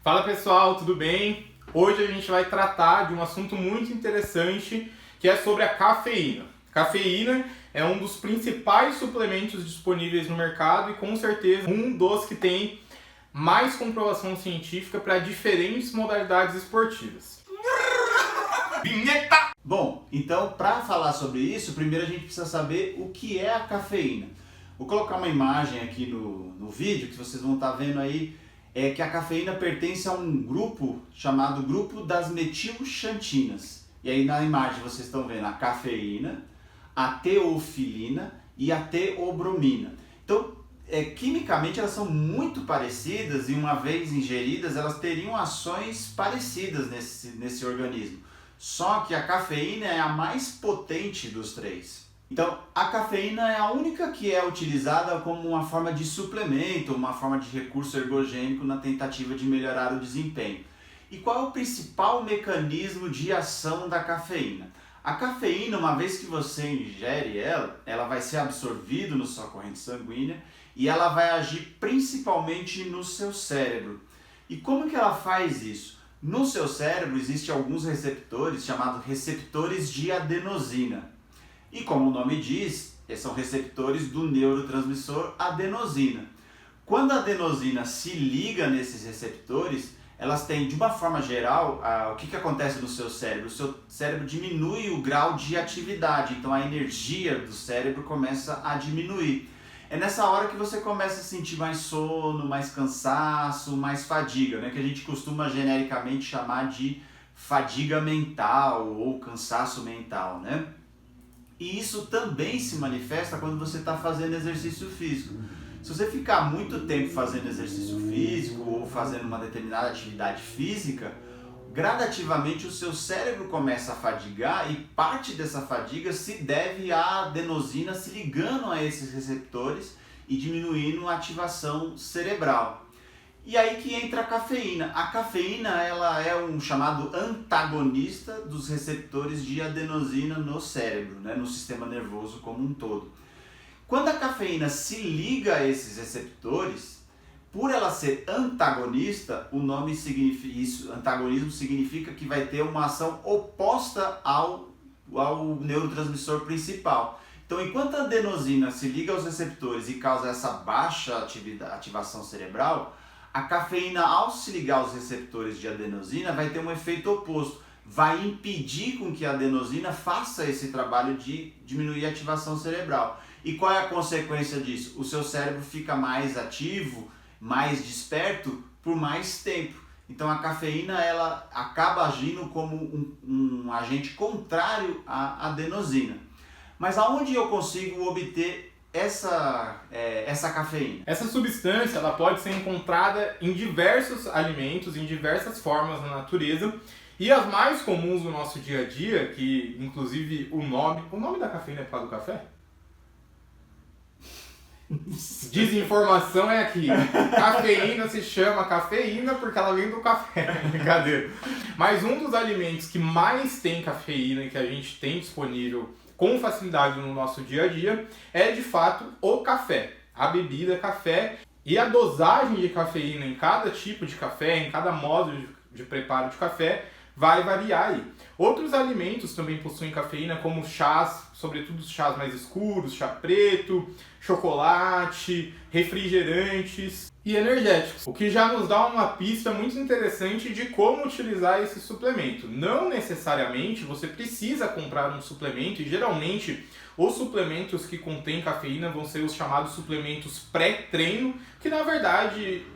Fala pessoal, tudo bem? Hoje a gente vai tratar de um assunto muito interessante que é sobre a cafeína. Cafeína é um dos principais suplementos disponíveis no mercado e com certeza um dos que tem mais comprovação científica para diferentes modalidades esportivas. Vinheta! Bom, então para falar sobre isso, primeiro a gente precisa saber o que é a cafeína. Vou colocar uma imagem aqui no vídeo que vocês vão estar vendo aí. É que a cafeína pertence a um grupo chamado grupo das metilxantinas. E aí na imagem vocês estão vendo a cafeína, a teofilina e a teobromina. Então, quimicamente elas são muito parecidas e uma vez ingeridas elas teriam ações parecidas nesse organismo. Só que a cafeína é a mais potente dos três. Então, a cafeína é a única que é utilizada como uma forma de suplemento, uma forma de recurso ergogênico na tentativa de melhorar o desempenho. E qual é o principal mecanismo de ação da cafeína? A cafeína, uma vez que você ingere ela vai ser absorvida na sua corrente sanguínea e ela vai agir principalmente no seu cérebro. E como que ela faz isso? No seu cérebro existem alguns receptores chamados receptores de adenosina. E como o nome diz, são receptores do neurotransmissor adenosina. Quando a adenosina se liga nesses receptores, elas têm, de uma forma geral, o que acontece no seu cérebro? O seu cérebro diminui o grau de atividade, então a energia do cérebro começa a diminuir. É nessa hora que você começa a sentir mais sono, mais cansaço, mais fadiga, né? Que a gente costuma genericamente chamar de fadiga mental ou cansaço mental, né? E isso também se manifesta quando você está fazendo exercício físico. Se você ficar muito tempo fazendo exercício físico ou fazendo uma determinada atividade física, gradativamente o seu cérebro começa a fadigar e parte dessa fadiga se deve à adenosina se ligando a esses receptores e diminuindo a ativação cerebral. E aí que entra a cafeína. A cafeína ela é um chamado antagonista dos receptores de adenosina no cérebro, né, no sistema nervoso como um todo. Quando a cafeína se liga a esses receptores, por ela ser antagonista, o nome significa isso, antagonismo significa que vai ter uma ação oposta ao neurotransmissor principal. Então, enquanto a adenosina se liga aos receptores e causa essa baixa ativação cerebral, a cafeína, ao se ligar aos receptores de adenosina, vai ter um efeito oposto. Vai impedir com que a adenosina faça esse trabalho de diminuir a ativação cerebral. E qual é a consequência disso? O seu cérebro fica mais ativo, mais desperto por mais tempo. Então a cafeína ela acaba agindo como um agente contrário à adenosina. Mas aonde eu consigo obter essa cafeína? Essa substância ela pode ser encontrada em diversos alimentos, em diversas formas na natureza. E as mais comuns no nosso dia a dia, que inclusive o nome da cafeína é por causa do café? Desinformação é aqui. Cafeína se chama cafeína porque ela vem do café. Brincadeira. Mas um dos alimentos que mais tem cafeína e que a gente tem disponível com facilidade no nosso dia a dia é de fato o café, a bebida café, e a dosagem de cafeína em cada tipo de café, em cada modo de preparo de café vai variar aí. Outros alimentos também possuem cafeína, como chás, sobretudo os chás mais escuros, chá preto, chocolate, refrigerantes e energéticos, o que já nos dá uma pista muito interessante de como utilizar esse suplemento. Não necessariamente você precisa comprar um suplemento, e geralmente os suplementos que contêm cafeína vão ser os chamados suplementos pré-treino, que na verdade,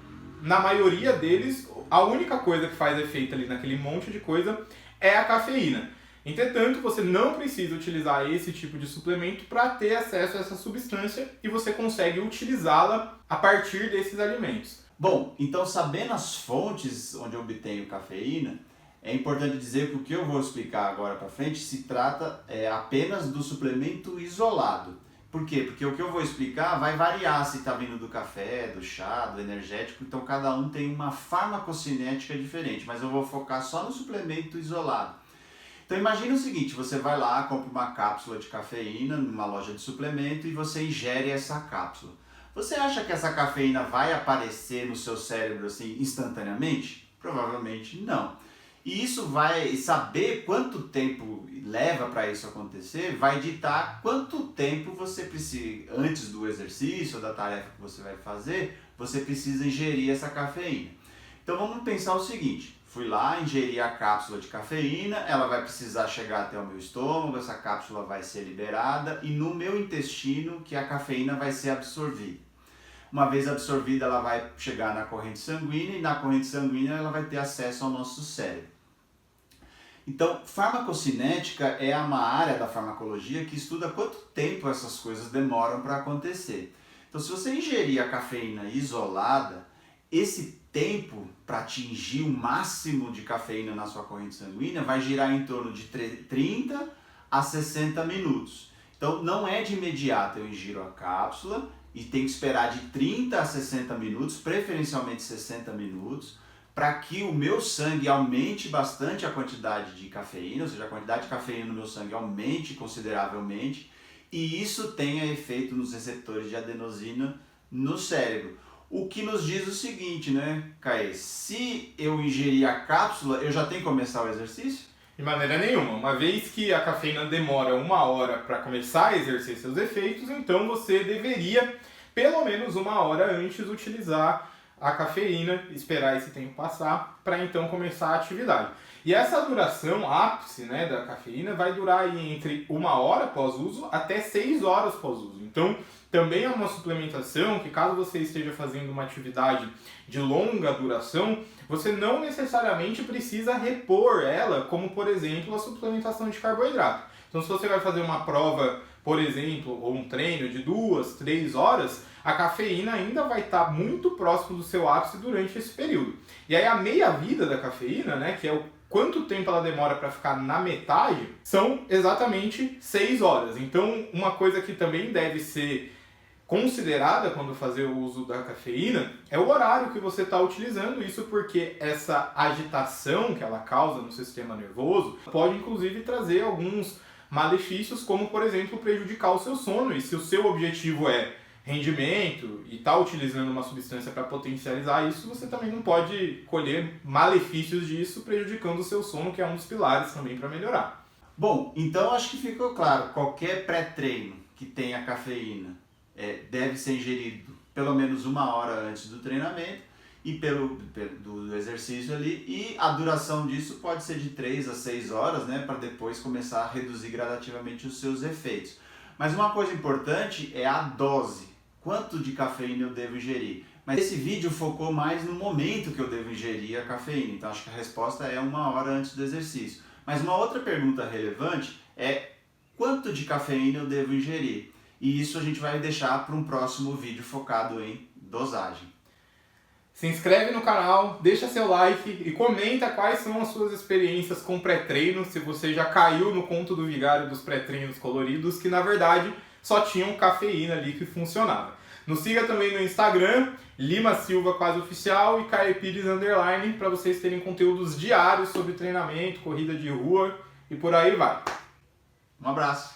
na maioria deles, a única coisa que faz efeito ali naquele monte de coisa é a cafeína. Entretanto, você não precisa utilizar esse tipo de suplemento para ter acesso a essa substância e você consegue utilizá-la a partir desses alimentos. Bom, então sabendo as fontes onde eu obtenho cafeína, é importante dizer que o que eu vou explicar agora para frente se trata apenas do suplemento isolado. Por quê? Porque o que eu vou explicar vai variar se está vindo do café, do chá, do energético, então cada um tem uma farmacocinética diferente, mas eu vou focar só no suplemento isolado. Então imagine o seguinte, você vai lá, compra uma cápsula de cafeína numa loja de suplemento e você ingere essa cápsula. Você acha que essa cafeína vai aparecer no seu cérebro assim instantaneamente? Provavelmente não. E isso vai saber quanto tempo leva para isso acontecer, vai ditar quanto tempo você precisa, antes do exercício ou da tarefa que você vai fazer, você precisa ingerir essa cafeína. Então vamos pensar o seguinte, fui lá, ingeri a cápsula de cafeína, ela vai precisar chegar até o meu estômago, essa cápsula vai ser liberada e no meu intestino que a cafeína vai ser absorvida. Uma vez absorvida, ela vai chegar na corrente sanguínea e na corrente sanguínea ela vai ter acesso ao nosso cérebro. Então, farmacocinética é uma área da farmacologia que estuda quanto tempo essas coisas demoram para acontecer. Então, se você ingerir a cafeína isolada, esse tempo para atingir o máximo de cafeína na sua corrente sanguínea vai girar em torno de 30 a 60 minutos. Então, não é de imediato eu ingiro a cápsula e tenho que esperar de 30 a 60 minutos, preferencialmente 60 minutos, para que o meu sangue aumente bastante a quantidade de cafeína, ou seja, a quantidade de cafeína no meu sangue aumente consideravelmente, e isso tenha efeito nos receptores de adenosina no cérebro. O que nos diz o seguinte, né, Caê? Se eu ingerir a cápsula, eu já tenho que começar o exercício? De maneira nenhuma. Uma vez que a cafeína demora 1 hora para começar a exercer seus efeitos, então você deveria, pelo menos 1 hora antes, utilizar a cafeína, esperar esse tempo passar, para então começar a atividade. E essa duração ápice, né, da cafeína vai durar aí entre 1 hora pós-uso até 6 horas pós-uso. Então, também é uma suplementação que, caso você esteja fazendo uma atividade de longa duração, você não necessariamente precisa repor ela, como, por exemplo, a suplementação de carboidrato. Então, se você vai fazer uma prova, por exemplo, ou um treino de 2, 3 horas, a cafeína ainda vai estar muito próximo do seu ápice durante esse período. E aí a meia-vida da cafeína, né, que é o quanto tempo ela demora para ficar na metade, são exatamente 6 horas. Então, uma coisa que também deve ser considerada quando fazer o uso da cafeína é o horário que você está utilizando, isso porque essa agitação que ela causa no sistema nervoso pode inclusive trazer alguns malefícios, como por exemplo prejudicar o seu sono. E se o seu objetivo é rendimento e está utilizando uma substância para potencializar isso, você também não pode colher malefícios disso, prejudicando o seu sono, que é um dos pilares também para melhorar. Bom, então acho que ficou claro, qualquer pré-treino que tenha cafeína deve ser ingerido pelo menos 1 hora antes do treinamento e do exercício ali, e a duração disso pode ser de 3 a 6 horas, né, para depois começar a reduzir gradativamente os seus efeitos. Mas uma coisa importante é a dose, quanto de cafeína eu devo ingerir. Mas esse vídeo focou mais no momento que eu devo ingerir a cafeína, então acho que a resposta é 1 hora antes do exercício. Mas uma outra pergunta relevante é quanto de cafeína eu devo ingerir? E isso a gente vai deixar para um próximo vídeo focado em dosagem. Se inscreve no canal, deixa seu like e comenta quais são as suas experiências com pré-treino, se você já caiu no conto do vigário dos pré-treinos coloridos, que na verdade só tinham cafeína ali que funcionava. Nos siga também no Instagram, Lima Silva quase oficial e Caepires _ para vocês terem conteúdos diários sobre treinamento, corrida de rua e por aí vai. Um abraço!